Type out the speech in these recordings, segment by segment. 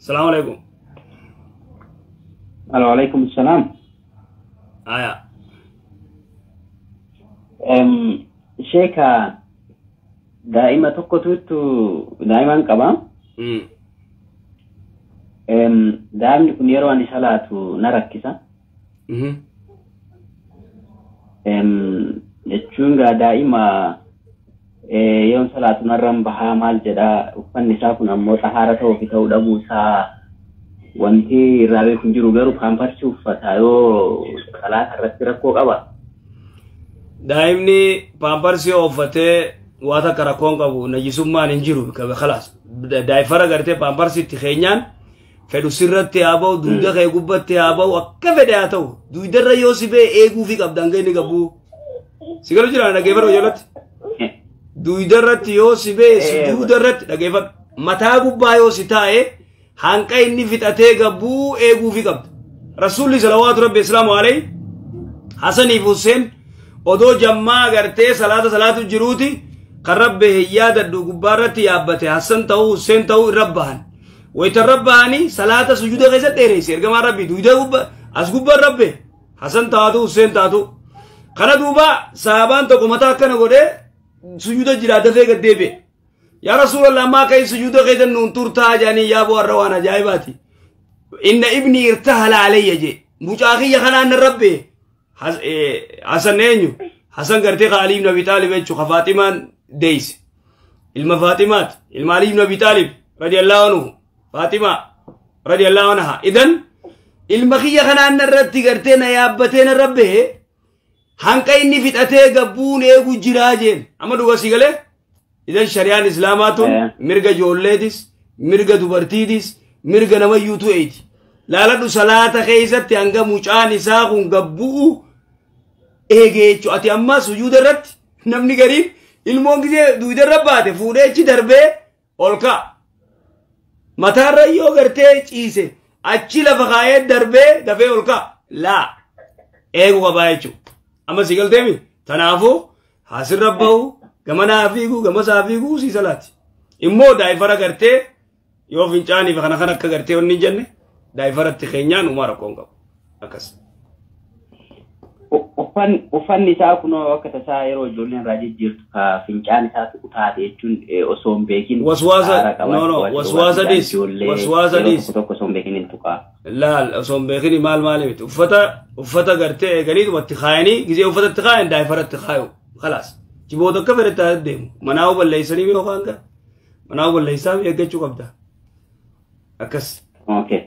السلام عليكم. وعليكم السلام. شيكا دائما تقطوت دائما كمان دائما يكون يروان صلاة نركزة يتشونغا دائما يوم صلاة نرم بها مال جدا فنساكن أمو طهارته في تود موسى وانتي رابي كنجرو غيرو كامبرشو فتايو صلاة رتركو قبا دائمني بامبرسي اوفتي واتا كراكون قبو نجسوما ننجرو كبه خلاص دايفرا غرتي بامبرسي تخينيان فدو سرتي ابو دودا خي غبتي ابو كفداتو دودا يوسف ايغو في قبدانغي نغبو سيغلو جرا نغيبر وجلت دودا رت يوسف دودا رت نغيبر متا غبا يوسيتاي هانكاي ني فتاتي غبو ايغو في قبد رسول صلوات ربي السلام عليه حسن حسين odoo jammaa gartee salaatu jiruuti qarabbe hiyyaada dugubarratti yaabbate Hassan ta'u Hussein ta'u rabbahan wayta rabbahani salata sujuda keessa dheereyse ergamaa rabbi duuda gubba as gubba rabbe Hassan taatu Hussein taatu kana duuba sahabaan tokko mataa akkana godhe sujuda jira dafee gaddeebe yaa rasuulallah maa kay sujuda keessa nuun turtaa jaanii yaa boo arrawaan ajaa'ibaati inna ibni irtahala alayya je mucaa kiyya kanaan rabbe حسن نينيو حسن قرتي علي بن ابي طالب ايش فاطمه ديس المفاطمات علي بن ابي طالب رضي الله عنه فاطمه رضي الله عنها اذن المخيه خنا نرتي قرتنا يا ابتنا ربه هانكايني فتاتي غبون ايغو جراجين امدو وسيغله اذن شريعه الاسلامات مرغا جوليدس مرغا دوبرتيدس مرغا نما يوتو ايدي لا لا صلاه خيزت انغا موچان ساقون غبو ايجي اتي اما سجود الرت نمني غريب المونغي دويد رباته فوديچ دربه اولكا متى ريو غرتي چيسه اچي لفقايه دربه دفه اولكا لا ايغو بايچو اما سيگل تيمي تنافو حاصل ربو غمنا افيغو غمسافيغو سي صلاه امو دايفرا غرتي يو فينچاني فخنا خنا غرتي وني جنة دايفرا تخينيان عمر كونغو اكس ufan isaa kunoo akka tasaa yeroo ijoolleen raajii jirtu ka fincaan isaatu utaate jechuun osoo hin beekin waswaasa dis tokko osoo hin beekin hin tuqaa laal osoo hin beekin maal miti uffata gartee eegaliitu watti kaayanii gizee uffata itti kaayan daa'ifara itti kaayu khalaas jiboota akka fedhataa deemu manaa balleeysanii yookaan ka manaa balleeysaa eeggachuu qabda akkas okay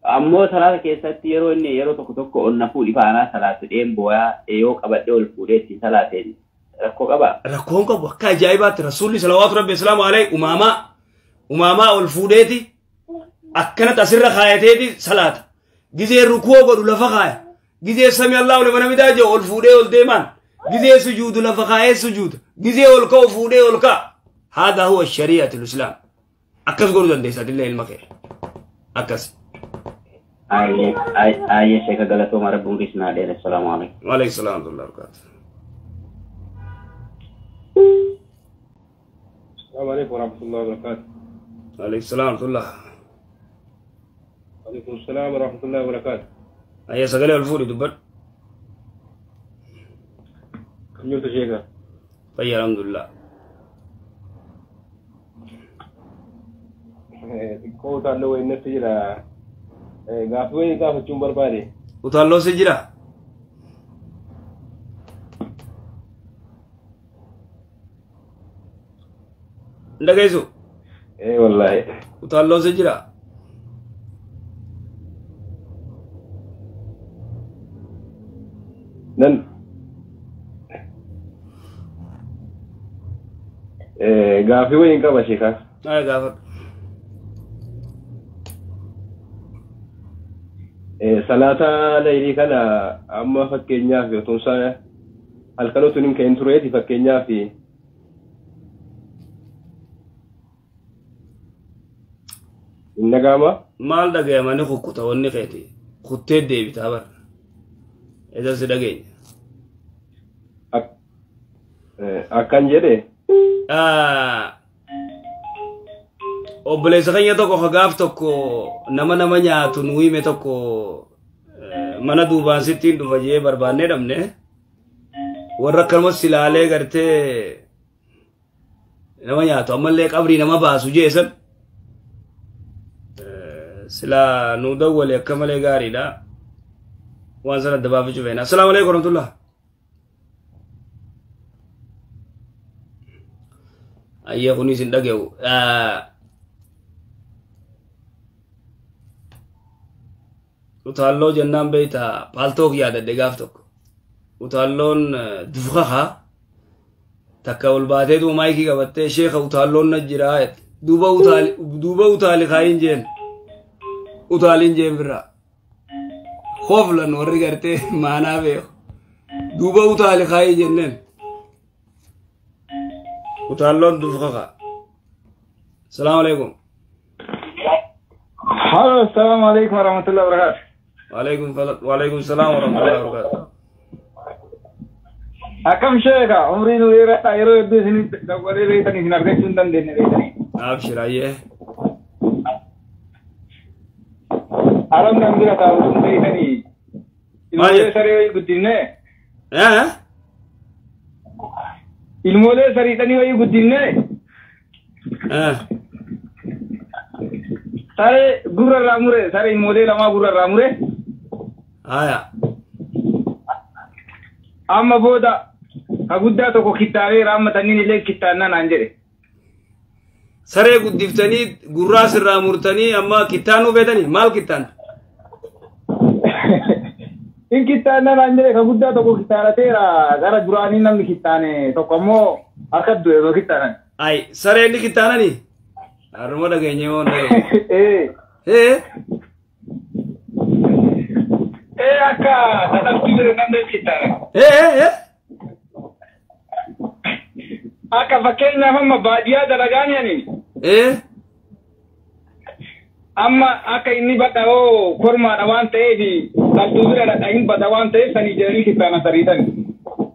ammoo salaata keessatti yeroo inni yeroo tokko onna fuudhi faanaa salaatu dheen booyaa yoo qabadhe ol fuudheetti salaateen rakkoo qaba rakkoon qabu akka ajaa'ibaatti rasuulli salawaatu rabbi salaamu alayhi umaamaa ol fuudheeti akkanatti asirra kaayateeti salaata gizee rukuu godhu lafa kaaya gizee sami allahu liman hamidaa jedhu ol fuudhee ol deemaan gizee sujuudu lafa kaayee sujuuda gizee ol ka'u fuudhee ol ka'a haadaa huwa shari'atul islaam akkas godhuu dandeessatillee ilma kee akkas آية شيخ قالت وما ربهم قسنا عليه السلام عليكم وعليكم السلام ورحمة الله وبركاته السلام عليكم ورحمة الله وبركاته وعليكم السلام ورحمة الله وعليكم السلام ورحمة الله وبركاته أيه سجل الفوري دبر كنيوت شيخا طيب الحمد لله كوتا لو النسيرة غافوي غاف چومبر باري وتالو سجرا لغيسو اي والله وتالو سجرا نن غافوي انك بشيخا غافر salata layli kana amma fakkeenyaaf yoo tumsa halkanotu nin ka'in tureeti fakkeenyaaf innagama maal dhagayama ni kukkuta wanni keeti kuttee deebita bar eda si dhageenya akkan jedhe obboleessa keenya tokko hagaaf tokko nama nyaatu nu hime tokko mana duubaan sittiin dhufa jee barbaannee dhabne warra akkanumas silaalee gartee nama nyaatu ammallee qabrii nama baasu jeesan sila nu dawwale akka malee gaariidha waan sana adda baafachuu feena. Assalaamu alaikum warahmatullah. Ayyee kunis hin dhage'u. Utaaloo jennaan beeyta paaltook yaadadhe gaaf tokko. Utaalloon dufqaqa takka ol baateetu maayikii qabattee sheeka utaalloon na jiraa duuba utaali kaayin jeen utaaliin jeen biraa khoflan warri gartee maanaa beeku duuba utaali kaayi jenneen utaalloon dufqaqa. Assalaamu alaikum. Halo, assalamu alaikum warahmatullahi wabarakatuh. Waalaikum salam warahmatullahi wabarakatuh. Akam sheeka umrii nu dheeraa yeroo hedduu isin dabalee beektanii isin argachuu hin dandeenye beektanii. Abshiraayee. Alam nan bira taa'u sun beektanii. Ilmoolee saree guddinne. Ilmoolee sariidhanii wayii guddinne. Sare gurra ramure, sare ilmoolee lamaa gurra ramure. Aya. Amma booda aguddaa tokko kittaabee raammatanii illee kittaannaa naan jedhe. Saree guddiftanii gurraa sirraa murtanii amma kittaanuu feetanii maal kittaan? In kittaannaa naan jedhe aguddaa tokko kittaanateera gara duraanii namni kittaane tokko ammoo harka du'e yoo kittaanan. Ay saree inni kittaananii? Haruma dhageenye moo akka dadhabtuu bira namni kittaana. Akka fakkeenyaaf amma baadiyyaa dalagaan yaani. Amma akka inni badha hoo kormaadha waan ta'eef dhaltuu bira dhadhahin bada waan ta'eef sanii jedhanii kittaana sariitan.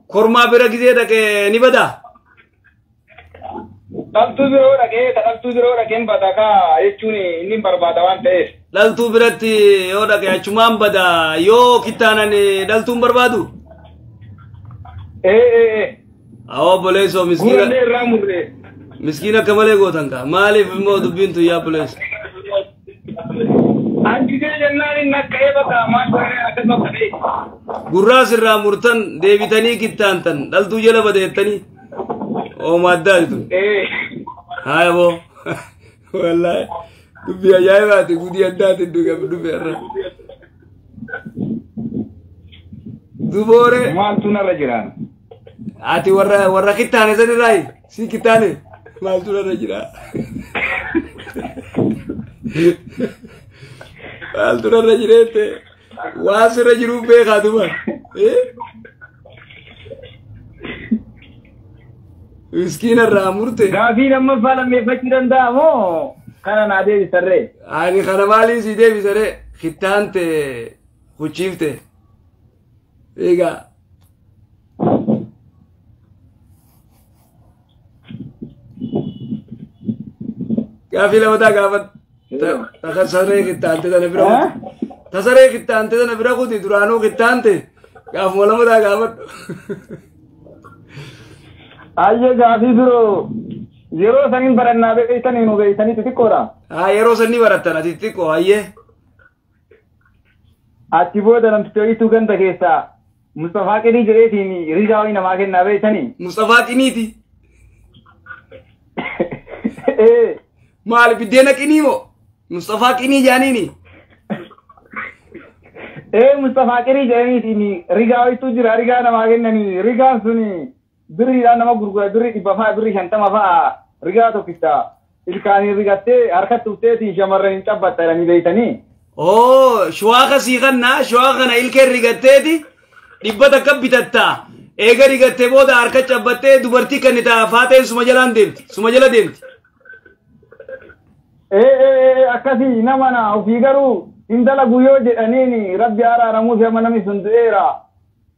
Kormaa bira gizee dhaqee ni badaa? Dhaltuu biroo dhaqee dhaltuu biroo dhaqeen bada kaa jechuun inni barbaada waan ta'eef. Dhaltuu biratti yoo dhaqee achumaan bada yoo kittaanan dhaltuun barbaadu? Awwa boleessoo miskiina. Gurraalee irraa murree. Miskiina akka malee gootan kaa maaliif immoo dubbiin tuyyaa boleessa? Anjigee jennaan inni akka eebata maal godhee akkasuma ta'e. Gurraa sirraa murtan deebitanii kittaantan dhaltuu jala badeettanii. Oh madaltu. Hai bo. Wallahi. Dubbi ajaa'ibaati gudii addaati dubbi irra. Duboore. Maaltu narra jira? Ati warra kittaane sanirraayi si kittaane maaltu narra jira? Maaltu narra jireette waan sirra jiru beekaa duba. Miskiina irraa murte. Gaafii lammaffaa lammeeffachuu danda'a moo kana naa deebisarree? Ani kana maaliin si deebisarree? Kittaante hucciifte. Egaa. Gaafii lamataa gaafat. Tasarree kittaante sana bira kuti. Tasarree kittaante sana bira kuti duraanuu kittaante. Gaafuma lamataa gaafadhu. Ayye gaafii biroo yeroo sanin barannaa beektanii nu beektanii xixiqqoodha. Yeroo sanni barattan ati xixiqqoo ayyee. Achi booda namtichooyituu ganda keessaa Mustafaa Qinii jedheetiin rigaa wayii namaa kennaa beektanii. Mustafaa Qiniiti. Maal biddeena Qinii moo? Mustafaa Qinii jaaniini. Mustafaa Qinii jedhaniitiin rigaa wayituu jira rigaa namaa kennanii rigaan suni. Birri nama gurgura birri 150 fa'a rigaa tokkicha ilkaanii rigattee harkatti ufteetiin shamarran cabbatta jedhanii beektanii. Shuwaaqa sii kannaa shuwaaqa kana ilkeen rigatteeti dhibba takka bitatta eega rigattee booda harka cabbattee dubartii kan itti faateen suma jala deemti. Akkasii nama na ofii garuu intala guyyoo jedhaniin rabbi araaramuuf amma namni sun du'eera.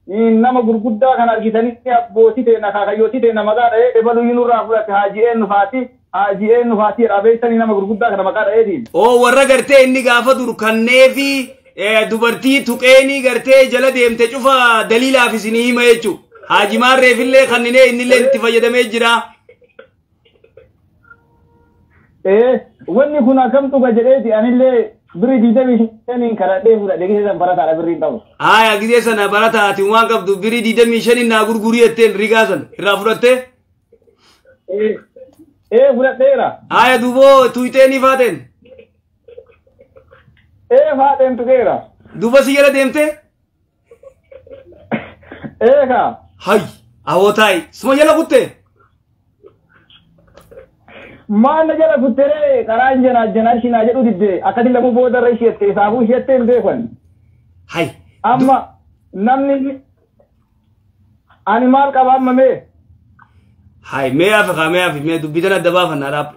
Nama gurguddaa kan argitanii abbootii ta'e akaakayyootii ta'e nama gaadha ebaluyyuu nurraa fudhate haajii eenyu faati ajien nufaati rabeetani nama gurguddaa kana maqaa dha'eetiin. Oo warra gartee inni gaafa dur kannee fi dubartii tuqeenii gartee jala deemte cufa daliilaaf isinii hima jechuudha. Haajimaan reefillee kanninee innillee itti fayyadamee jira. Wanni kun akkam tuqa jedheeti anillee birrii 25 kadhadhee fudhadhe gisee san barataadha birriin ta'u. Aya gisee sana barataati waan qabdu birrii 25 naa gurgurii jetteen rigaa san irraa fudhattee? Fudhadheera. Aya duboo tuyiteenii faateen? Faateen tuqeera. Duba si jala deemtee? Ka. Hay awootaay suma jala kuttee? Maal na jala kutteree karaan janaa shinaa jedhu didde akkati lamu boodarra isheette isaafuu isheette hin beekan. Hay. Amma namni ani maal qaba amma mee? Hay mee hafe mee dubbitan adda baafannaadhaaf.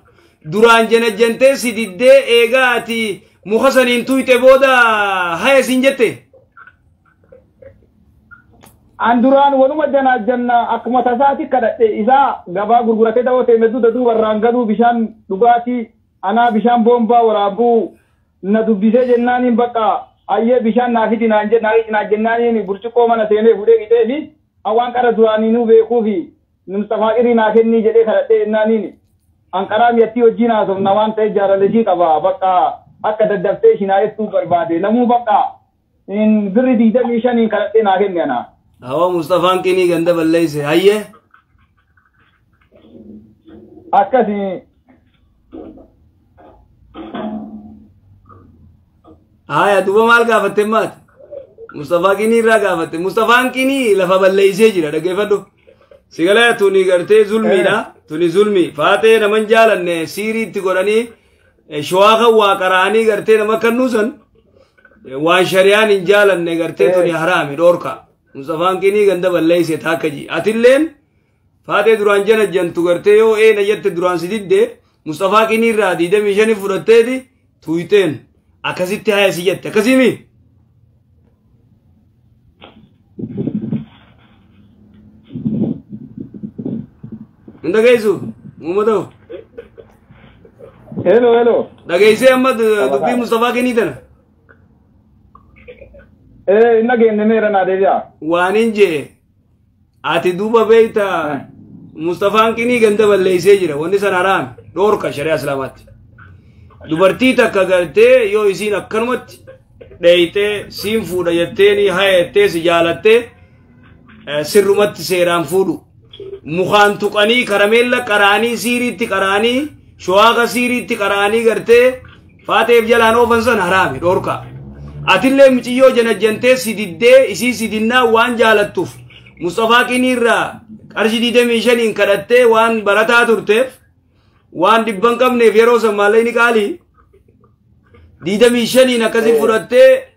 Duraan jentee si diddee eegaa ati muka saniin tuyte booda haya siin jette? An duraan wanuma janna akkuma tasaati kadhadhe isaa gabaa gurguratee daawwatee medduuda duubarraan gaduu bishaan dhugaatii anaa bishaan boombaa waraabuu na dubbisee jennaaniin bakka ayyee bishaan naafiti naan jennaaniin burcuqqoo mana seenee fuudhee qixee fi awwaan qara duraaniinuu beekuu fi Mustafaa Qirii naa kennii jedhee kadhadhee jennaaniin anqaraa miyattii wajjin haasofna waan ta'eef jaalallee qaba bakka akka daddabtee shinaa jettuu barbaade namuu bakka birri 25 kadhadhee naa kenne anaa. Awa Mustafaan Qinii ganda balleeyse hayyee? Akkasii. Haya duba maal gaafatte maati? Mustafaa Qinii irraa gaafatte. Mustafaan Qinii lafa balleeysee jira dhaggeeffadhu. Sigalee tuni gartee zulmiidha. Tuni zulmi. Faatee naman jaalanne siirii itti godhanii shawaa kan waa qaraanii gartee nama kannuusan waan shari'aan hin jaalanne gartee tuni haraami dhoorka. Mustafaan Qinii ganda balleeyse taakkaji. Atilleen faatee duraan jana jantu gartee yoo eena jette duraan si didde Mustafaa Qinii irraa 25 fudhatteeti tuyiteen akkasitti haya si jette akkasimi. Ndageessu uummata. Hello. Dhageessee amma dubbii Mustafaa Qinii tana. Inna geenne meera naa deebi'a. Waan hin jee ati duuba beeyta Mustafaan Qinii ganda balleeysee jira wanni san haraami dhoorka shari'a islaamaatti. Dubartii takka gartee yoo isiin akkanumatti dheeytee siin fuudha jetteeni haya jettee si jaalattee sirrumatti seeraan fuudhu. Mukaan tuqanii karameella qaraanii siiriitti qaraanii shawaaqa siiriitti qaraanii gartee faateef jalaan oofan san haraami dhoorka. Atillee muciyyoo janajjantee sididdee isii sidinnaa waan jaalattuuf Mustafaa Qinii irraa qarshii 25 kadhattee waan barataa turteef waan dhibban qabneef yeroo san maalleeni qaalii 25 akkasii fudhattee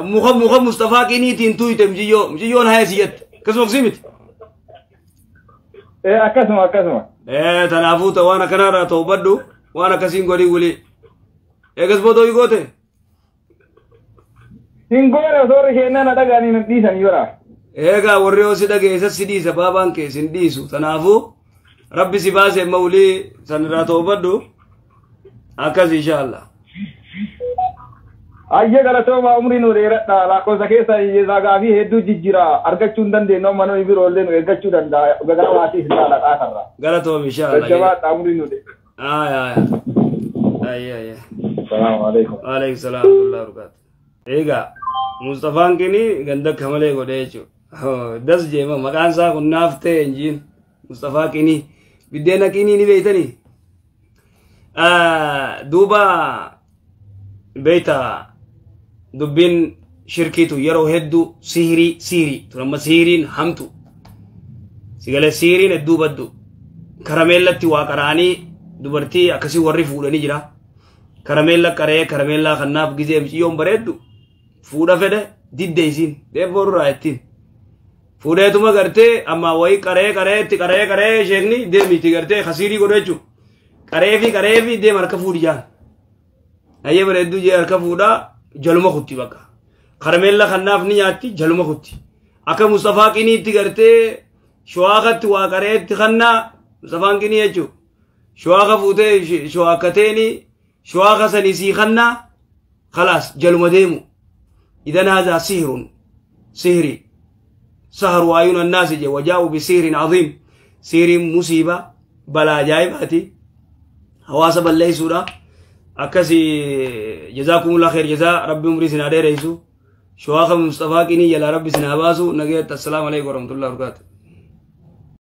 muka Mustafaa Qiniitiin tuyte muciyyoon haya siyyatti akkasuma oksii miti. Akkasuma. Tanaafuu waan akkanarraa ta'u baddu waan akkasiin godhii wulii. Eegas boodoo goote? Hingoore osoo risheennan dhagaanii nan dhiisan yora. Eegaa warri yoo si dhageessa si dhiisa baabaan kee sin dhiisu. Kanaafuu rabbi si baasee mawlii sanirraa toobadhu akkas inshaallah. Ayye galatooma umrii nu dheeradha lakkoofsa keessa zagaa fi hedduu jijjiira argachuu hin dandeenyu amma nuyi biroollee nu eeggachuu danda'a gagaa waatii hin laala dhaatarra. Galatoom inshaallah. Jajjabaadha umrii nu dheeradha. Ayya. Salaamu alaikum. Alaikum salaam wa rahmatullahi wa barakatuh. Egaa Mustafaan Qinii ganda kamalee godhee jechuudha. Das jeema maqaan isaa kun naaf ta'e injiin Mustafaa Qinii biddeena Qinii ni beeytanii. Duuba beeyta dubbiin shirkiitu yeroo hedduu sihirii turamma sihiriin hamtu sigalee sihiriin hedduu baddu karameellatti waa qaraanii dubartii akkasii warri fuudhanii jira. Karameella qaree karameellaa kannaaf gizee miciyyoon bareeddu fuudha fedhe didde isiin deebboorraa ittiin fuudheetuma gartee amma wayi qaree sheekni deemiti gartee khasiirii godhu jechuudha. Qaree fi deem harka fuudhi jaan. Ayyee bareedduu jee harka fuudhaa jaluma kutti bakka. Karameella kannaaf ni nyaatti jaluma kutti. Akka Mustafaa Qiniitti gartee shawaaqatti waa qareetti kannaa Mustafaan Qinii jechuudha. شواغة فوتي شواكتيني شواغة سنسي خنا خلاص جلو مديمو إذن هذا سهري سهر وعيون الناس وجاءوا بسهر عظيم سهر مصيبة بلا جايباتي حواسب الله سورة أكسي جزاكم الله خير جزاء ربي عمري سنادي رئيسو شواغة مصطفى كيني يلا ربي سناباسو نجيت السلام عليكم ورحمة الله وبركاته